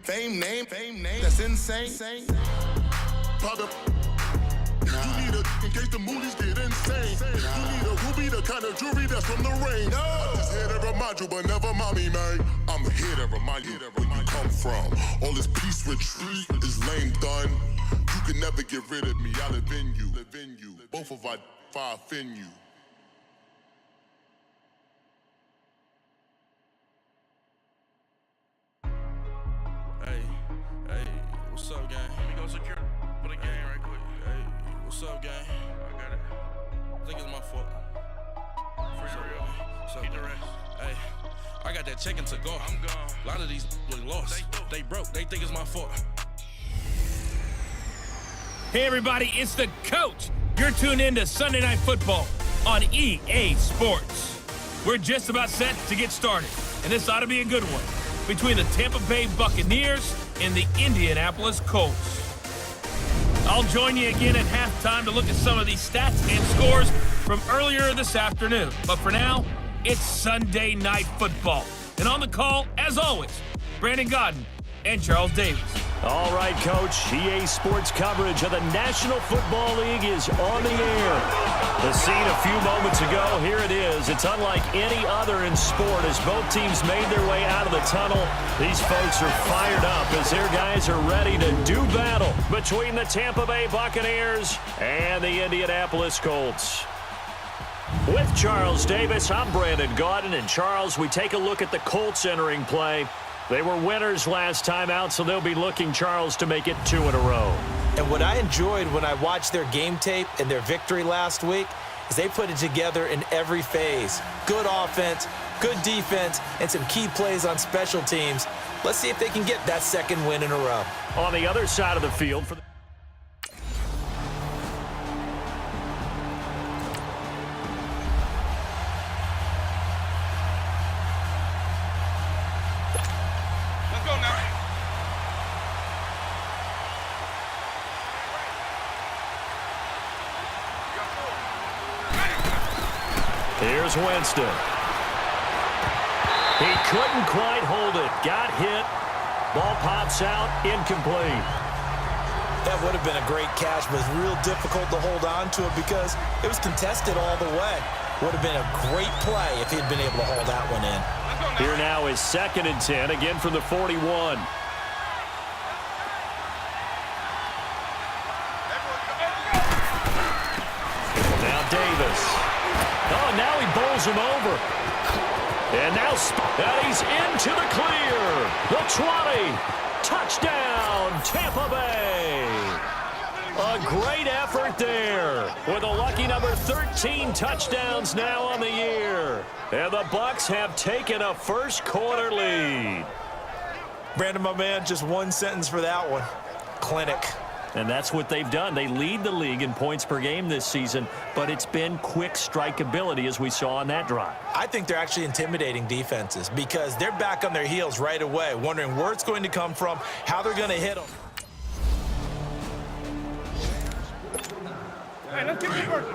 Fame name, that's insane. Father, you need in case the moolies get insane. You need a ruby, the kind of jewelry that's from the rain. I'm just here to remind you, but never mommy, man. I'm here to remind you where you come from. All this peace retreat is lame done. You can never get rid of me, I live in you. Both of our fire offend you. Hey, what's up, gang? Let me go secure for the game right quick. Hey, what's up, gang? I got it. I think it's my fault. For real. Keep the rest. Hey, I got that chicken to go. I'm gone. A lot of these look lost. They broke. They think it's my fault. Hey, everybody, it's the coach. You're tuned in to Sunday Night Football on EA Sports. We're just about set to get started, and this ought to be a good one between the Tampa Bay Buccaneers and the Indianapolis Colts. I'll join you again at halftime to look at some of these stats and scores from earlier this afternoon. But for now, it's Sunday Night Football. And on the call, as always, Brandon Godden and Charles Davis. All right, Coach. EA Sports coverage of the National Football League is on the air. The scene a few moments ago, here it is. It's unlike any other in sport as both teams made their way out of the tunnel. These folks are fired up as their guys are ready to do battle between the Tampa Bay Buccaneers and the Indianapolis Colts. With Charles Davis, I'm Brandon Godden. And Charles, we take a look at the Colts entering play. They were winners last time out, so they'll be looking, Charles, to make it 2 in a row. And what I enjoyed when I watched their game tape and their victory last week is they put it together in every phase. Good offense, good defense, and some key plays on special teams. Let's see if they can get that second win in a row. On the other side of the field for the Here's Winston. He couldn't quite hold it. Got hit. Ball pops out. Incomplete. That would have been a great catch, but it's real difficult to hold on to it because it was contested all the way. Would have been a great play if he'd been able to hold that one in. Here now is 2nd and 10, again from the 41. Now Davis. Oh, now he bowls him over. And now he's into the clear. The 20. Touchdown, Tampa Bay. A great effort there with a lucky number 13 touchdowns now on the year. And the Bucs have taken a first quarter lead. Brandon, my man, just one sentence for that one. Clinic. And that's what they've done. They lead the league in points per game this season, but it's been quick strikeability as we saw on that drive. I think they're actually intimidating defenses because they're back on their heels right away, wondering where it's going to come from, how they're going to hit them. Hey, let's get it first.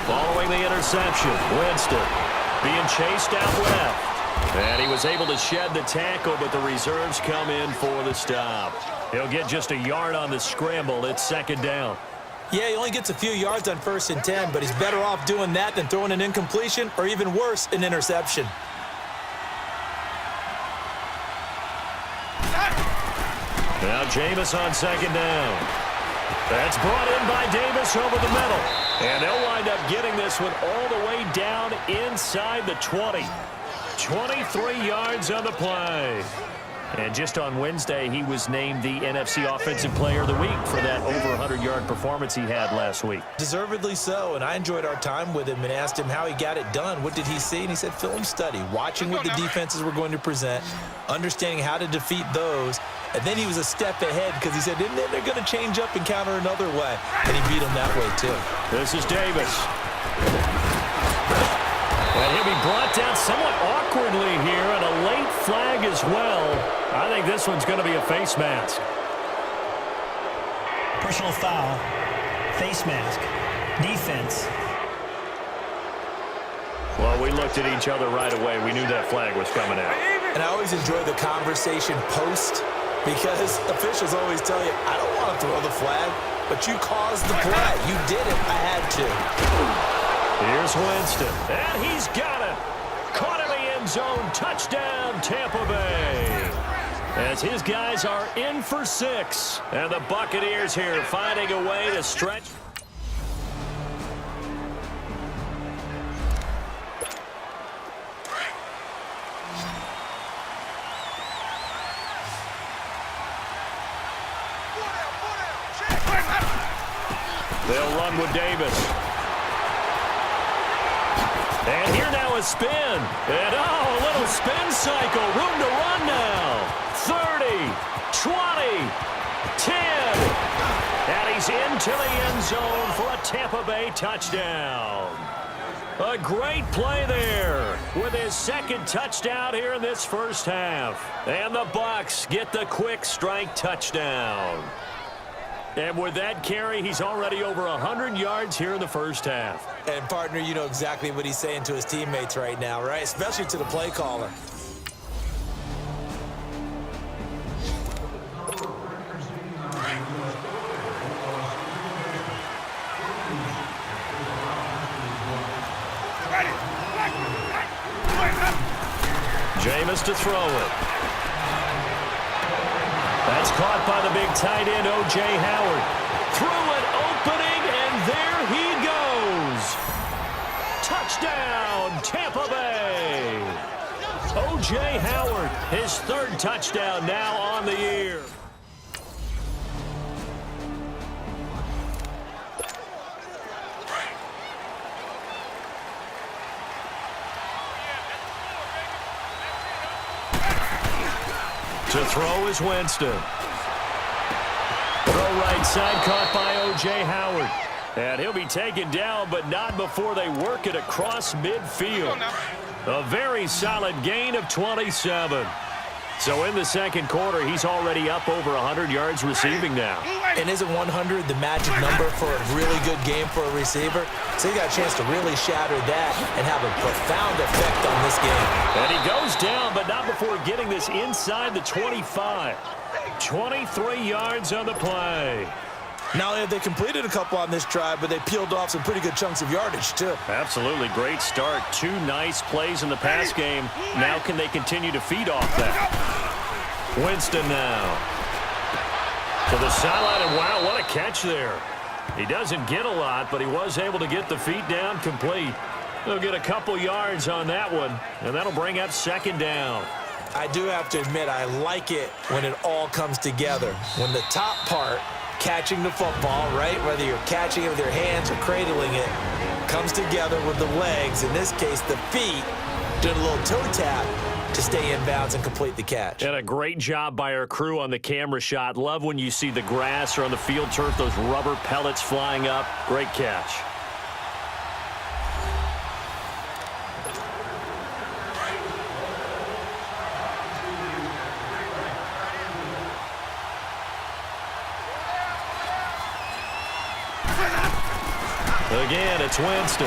Following the interception, Winston being chased out left. And he was able to shed the tackle, but the reserves come in for the stop. He'll get just a yard on the scramble. It's 2nd down. Yeah, he only gets a few yards on 1st and 10, but he's better off doing that than throwing an incompletion or even worse, an interception. Now Jameis on 2nd down. That's brought in by Davis over the middle. And they'll wind up getting this one all the way down inside the 20. 23 yards on the play. And just on Wednesday, he was named the NFC Offensive Player of the Week for that over 100-yard performance he had last week. Deservedly so, and I enjoyed our time with him and asked him how he got it done. What did he see? And he said film study, watching what the defenses were going to present, understanding how to defeat those, and then he was a step ahead because he said, and then they're going to change up and counter another way, and he beat them that way too. This is Davis. And he'll be brought down somewhat awkwardly here, and a late flag as well. I think this one's going to be a face mask. Personal foul, face mask, defense. we looked at each other right away. We knew that flag was coming out. And I always enjoy the conversation post because officials always tell you, I don't want to throw the flag, but you caused the play. You did it. I had to. Here's Winston, and he's got it. Caught in the end zone. Touchdown, Tampa Bay. As his guys are in for 6. And the Buccaneers here finding a way to stretch. They'll run with Davis. And here now a spin. And a little spin cycle. Room to run now. 30, 20, 10. And he's into the end zone for a Tampa Bay touchdown. A great play there with his second touchdown here in this first half. And the Bucs get the quick strike touchdown. And with that carry, he's already over 100 yards here in the first half. And, partner, you know exactly what he's saying to his teammates right now, right? Especially to the play caller. Jameis to throw it. That's caught by the big tight end, O.J. Howard. Through an opening, and there he goes. Touchdown, Tampa Bay. O.J. Howard, his third touchdown now on the year. To throw is Winston. Throw right side, caught by O.J. Howard. And he'll be taken down, but not before they work it across midfield. A very solid gain of 27. So in the second quarter, he's already up over 100 yards receiving now. And isn't 100 the magic number for a really good game for a receiver? So he got a chance to really shatter that and have a profound effect on this game. And he goes down, but not before getting this inside the 25. 23 yards on the play. Not only have they completed a couple on this drive, but they peeled off some pretty good chunks of yardage, too. Absolutely. Great start. 2 nice plays in the pass game. Now can they continue to feed off that? Winston now. To the sideline, and wow, what a catch there. He doesn't get a lot, but he was able to get the feet down complete. They'll get a couple yards on that one, and that'll bring up second down. I do have to admit, I like it when it all comes together. When the top part, catching the football, right, whether you're catching it with your hands or cradling it, comes together with the legs, in this case the feet, doing a little toe tap to stay in bounds and complete the catch. And a great job by our crew on the camera shot. Love when you see the grass or on the field turf, those rubber pellets flying up. Great catch. Again, it's Winston.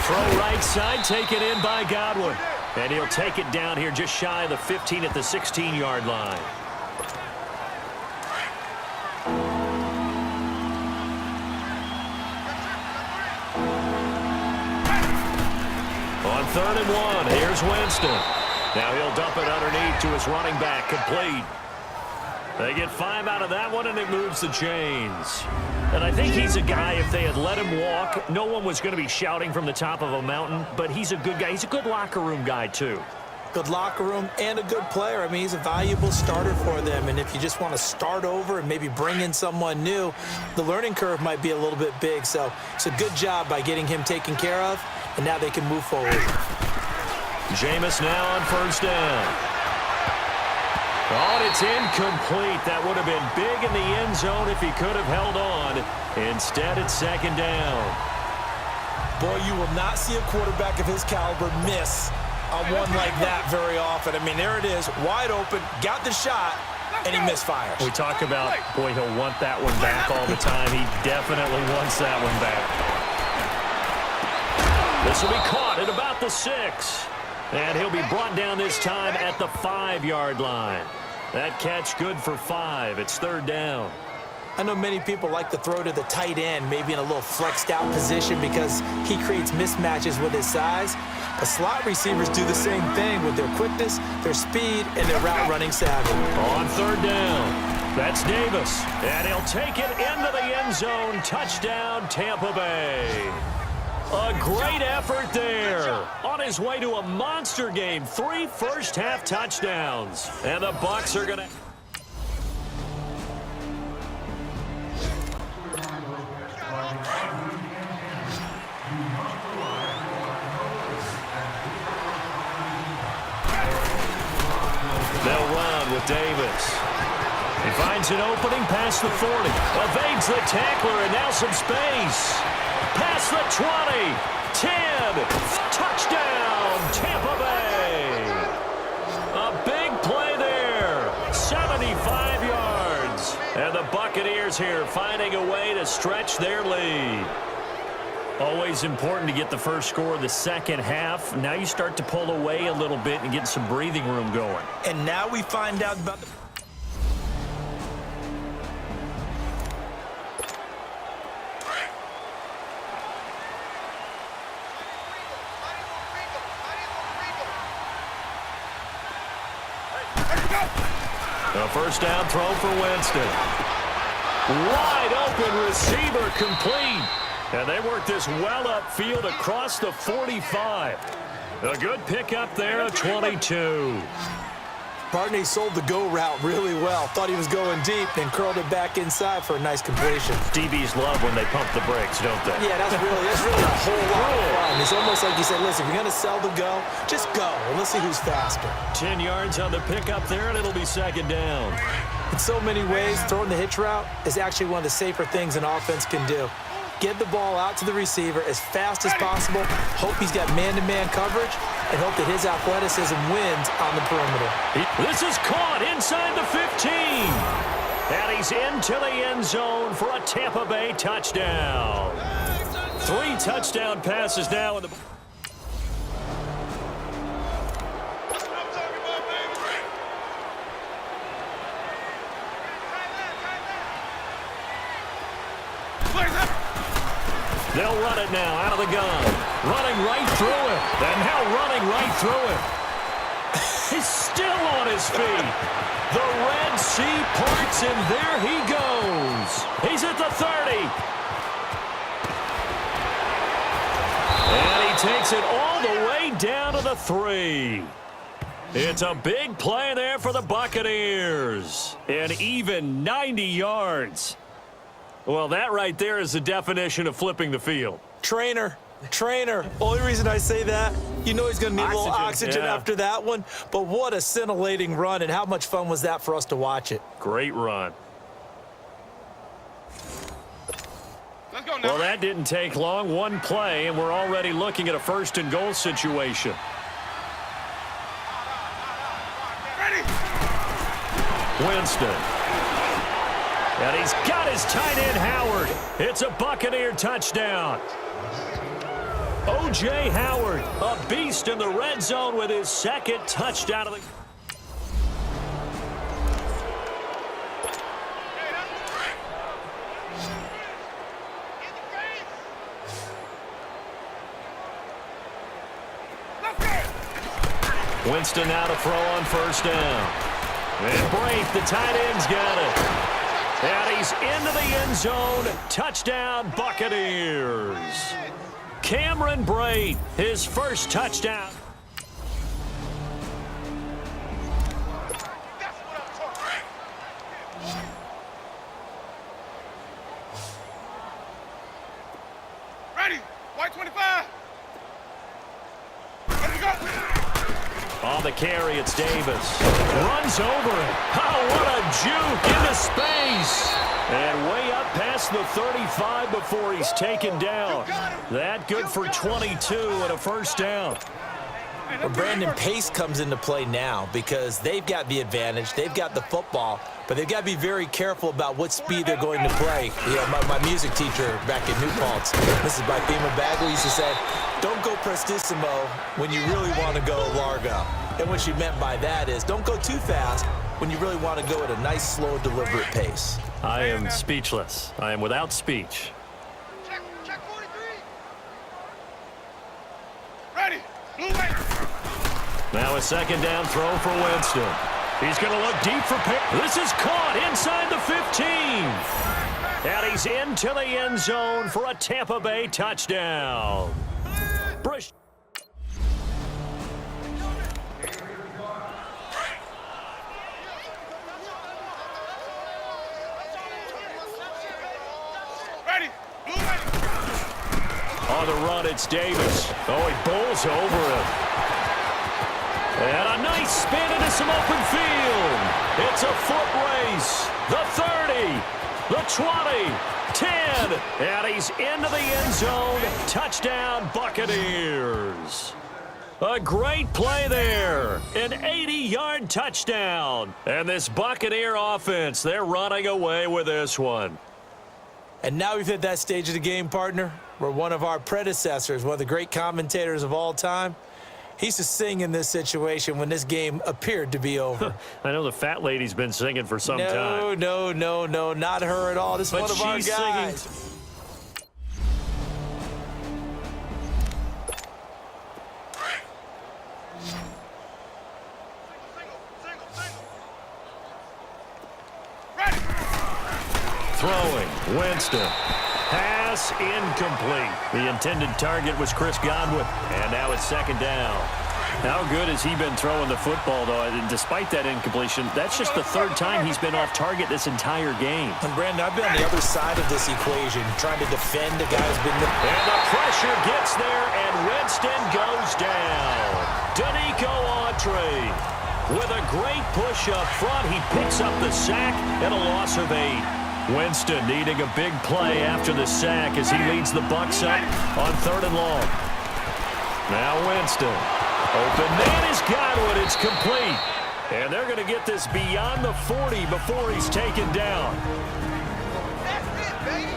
Throw right side, taken in by Godwin. And he'll take it down here just shy of the 15 at the 16-yard line. On 3rd and 1, here's Winston. Now he'll dump it underneath to his running back, complete. They get 5 out of that one, and it moves the chains. And I think he's a guy, if they had let him walk, no one was going to be shouting from the top of a mountain, but he's a good guy. He's a good locker room guy, too. Good locker room and a good player. I mean, he's a valuable starter for them, and if you just want to start over and maybe bring in someone new, the learning curve might be a little bit big. So it's a good job by getting him taken care of, and now they can move forward. Jameis now on 1st down. Oh, and it's incomplete. That would have been big in the end zone if he could have held on. Instead, it's 2nd down. Boy, you will not see a quarterback of his caliber miss on one like that very often. I mean, there it is, wide open, got the shot, and he misfires. We talk about, boy, he'll want that one back all the time. He definitely wants that one back. This will be caught at about at the 6. And he'll be brought down this time at the 5-yard line. That catch good for 5. It's 3rd down. I know many people like to throw to the tight end, maybe in a little flexed out position because he creates mismatches with his size. But slot receivers do the same thing with their quickness, their speed, and their route running savvy. On 3rd down, that's Davis. And he'll take it into the end zone. Touchdown, Tampa Bay. A great effort there. On his way to a monster game. 3 first-half touchdowns. And the Bucs are going to... They'll run with Davis. He finds an opening past the 40. Evades the tackler and now some space. Past the 20. 10. Touchdown, Tampa Bay. A big play there. 75 yards. And the Buccaneers here finding a way to stretch their lead. Always important to get the first score of the second half. Now you start to pull away a little bit and get some breathing room going. And now we find out about the... A first down throw for Winston. Wide open receiver complete. And they work this well upfield across the 45. A good pickup there at 22. Barney sold the go route really well. Thought he was going deep, then curled it back inside for a nice completion. DBs love when they pump the brakes, don't they? Yeah, that's really a whole lot of fun. It's almost like you said, listen, if you're going to sell the go, just go, and let's see who's faster. 10 yards on the pickup there, and it'll be 2nd down. In so many ways, throwing the hitch route is actually one of the safer things an offense can do. Get the ball out to the receiver as fast as possible, hope he's got man-to-man coverage, and hope that his athleticism wins on the perimeter. This is caught inside the 15. And he's into the end zone for a Tampa Bay touchdown. 3 touchdown passes now in the... They'll run it now out of the gun. Running right through it. And now running right through it. He's still on his feet. The Red Sea parts, and there he goes. He's at the 30. And he takes it all the way down to the 3. It's a big play there for the Buccaneers. And even 90 yards. Well, that right there is the definition of flipping the field. Trainer. Only reason I say that, you know he's going to need a little oxygen after that one. But what a scintillating run, and how much fun was that for us to watch it. Great run. Let's go now. Well, that didn't take long. One play, and we're already looking at a 1st and goal situation. Ready. Winston. And he's got his tight end, Howard. It's a Buccaneer touchdown. O.J. Howard, a beast in the red zone with his 2nd touchdown of the... Winston now to throw on 1st down. And Brate, the tight end's got it. And he's into the end zone. Touchdown, Buccaneers. Cameron Brate, his 1st touchdown. Ready. White 25. Let's go. On the carry, it's Davis. Runs over it. Oh, what a juke into space. And way up past the 35 before he's taken down. That good for 22 and a 1st down. Well, Brandon, pace comes into play now because they've got the advantage. They've got the football, but they've got to be very careful about what speed they're going to play. You know, my music teacher back in New Paltz, Mrs. Bifema Bagley, used to say, don't go prestissimo when you really want to go largo. And what she meant by that is don't go too fast when you really want to go at a nice, slow, deliberate pace. I am speechless. I am without speech. Check 43. Ready. Blue way. Now a second down throw for Winston. He's going to look deep for pick. This is caught inside the 15. And he's into the end zone for a Tampa Bay touchdown. Brush. Ready. Blue way. On the run, it's Davis. Oh, he bowls over him. And a nice spin into some open field. It's a foot race. The 30, the 20, 10, and he's into the end zone. Touchdown, Buccaneers. A great play there. An 80-yard touchdown. And this Buccaneer offense, they're running away with this one. And now we've hit that stage of the game, partner, where one of our predecessors, one of the great commentators of all time, he used to sing in this situation when this game appeared to be over. I know the fat lady's been singing for some time. No, not her at all. This is one of our guys. Singing. Throwing, Winston. Pass incomplete. The intended target was Chris Godwin, and now it's second down. How good has he been throwing the football, though? And despite that incompletion, that's just the third time he's been off target this entire game. And Brandon, I've been on the other side of this equation, trying to defend a guy who's been... And the pressure gets there, and Winston goes down. Danico Autry with a great push up front. He picks up the sack and a loss of 8. Winston needing a big play after the sack as he leads the Bucs up on 3rd and long. Now Winston. Open man is Godwin. It's complete. And they're going to get this beyond the 40 before he's taken down. That's it, baby.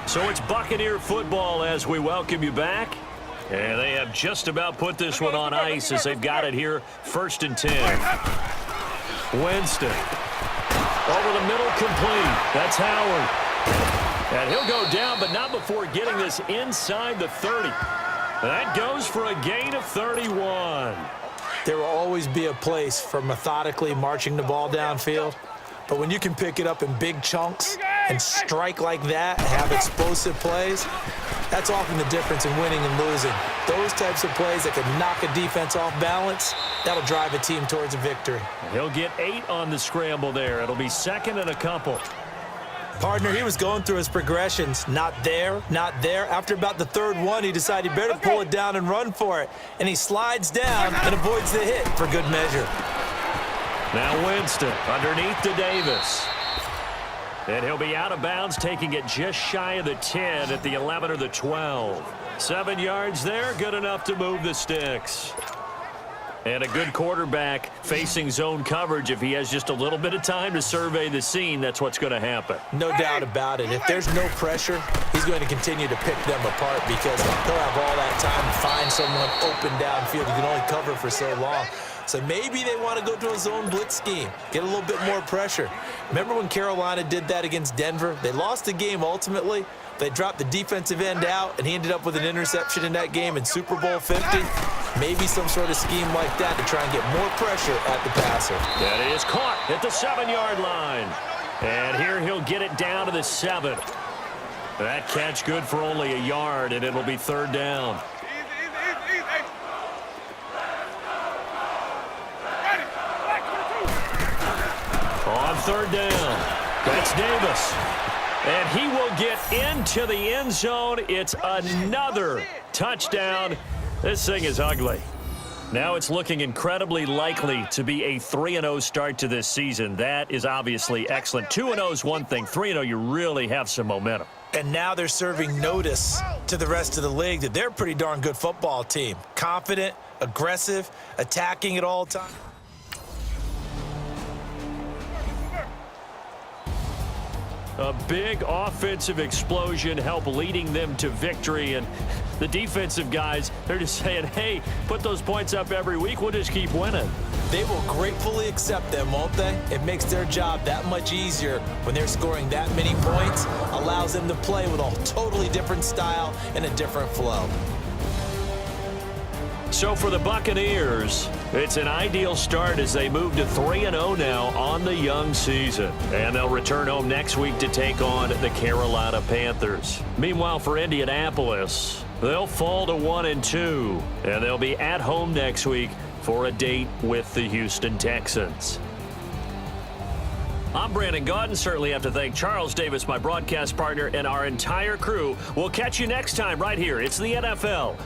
So it's Buccaneer football as we welcome you back. And they have just about put this one on ice as they've got it here, 1st and 10. Winston. Over the middle, complete. That's Howard. And he'll go down, but not before getting this inside the 30. That goes for a gain of 31. There will always be a place for methodically marching the ball downfield. But when you can pick it up in big chunks and strike like that, have explosive plays, that's often the difference in winning and losing. Those types of plays that can knock a defense off balance, that'll drive a team towards a victory. He'll get 8 on the scramble there. It'll be 2nd and a couple. Partner, he was going through his progressions. Not there, not there. After about the 3rd one, he decided he better pull it down and run for it. And he slides down and avoids the hit for good measure. Now Winston underneath to Davis. And he'll be out of bounds, taking it just shy of the 10 at the 11 or the 12. 7 yards there, good enough to move the sticks. And a good quarterback facing zone coverage. If he has just a little bit of time to survey the scene, that's what's going to happen. No doubt about it. If there's no pressure, he's going to continue to pick them apart because he'll have all that time to find someone open downfield. You can only cover for so long. So maybe they want to go to a zone blitz scheme, get a little bit more pressure. Remember when Carolina did that against Denver? They lost the game ultimately. They dropped the defensive end out, and he ended up with an interception in that game in Super Bowl 50. Maybe some sort of scheme like that to try and get more pressure at the passer. That is caught at the 7-yard line. And here he'll get it down to the 7. That catch good for only a yard, and it'll be 3rd down. On 3rd down, that's Davis. And he will get into the end zone. It's another touchdown. This thing is ugly. Now it's looking incredibly likely to be a 3-0 start to this season. That is obviously excellent. 2-0 is one thing. 3-0, you really have some momentum. And now they're serving notice to the rest of the league that they're a pretty darn good football team. Confident, aggressive, attacking at all times. A big offensive explosion helped leading them to victory. And the defensive guys, they're just saying, hey, put those points up every week. We'll just keep winning. They will gratefully accept them, won't they? It makes their job that much easier when they're scoring that many points. Allows them to play with a totally different style and a different flow. So for the Buccaneers, it's an ideal start as they move to 3-0 now on the young season. And they'll return home next week to take on the Carolina Panthers. Meanwhile, for Indianapolis, they'll fall to 1-2. And they'll be at home next week for a date with the Houston Texans. I'm Brandon Gaudin. Certainly have to thank Charles Davis, my broadcast partner, and our entire crew. We'll catch you next time right here. It's the NFL.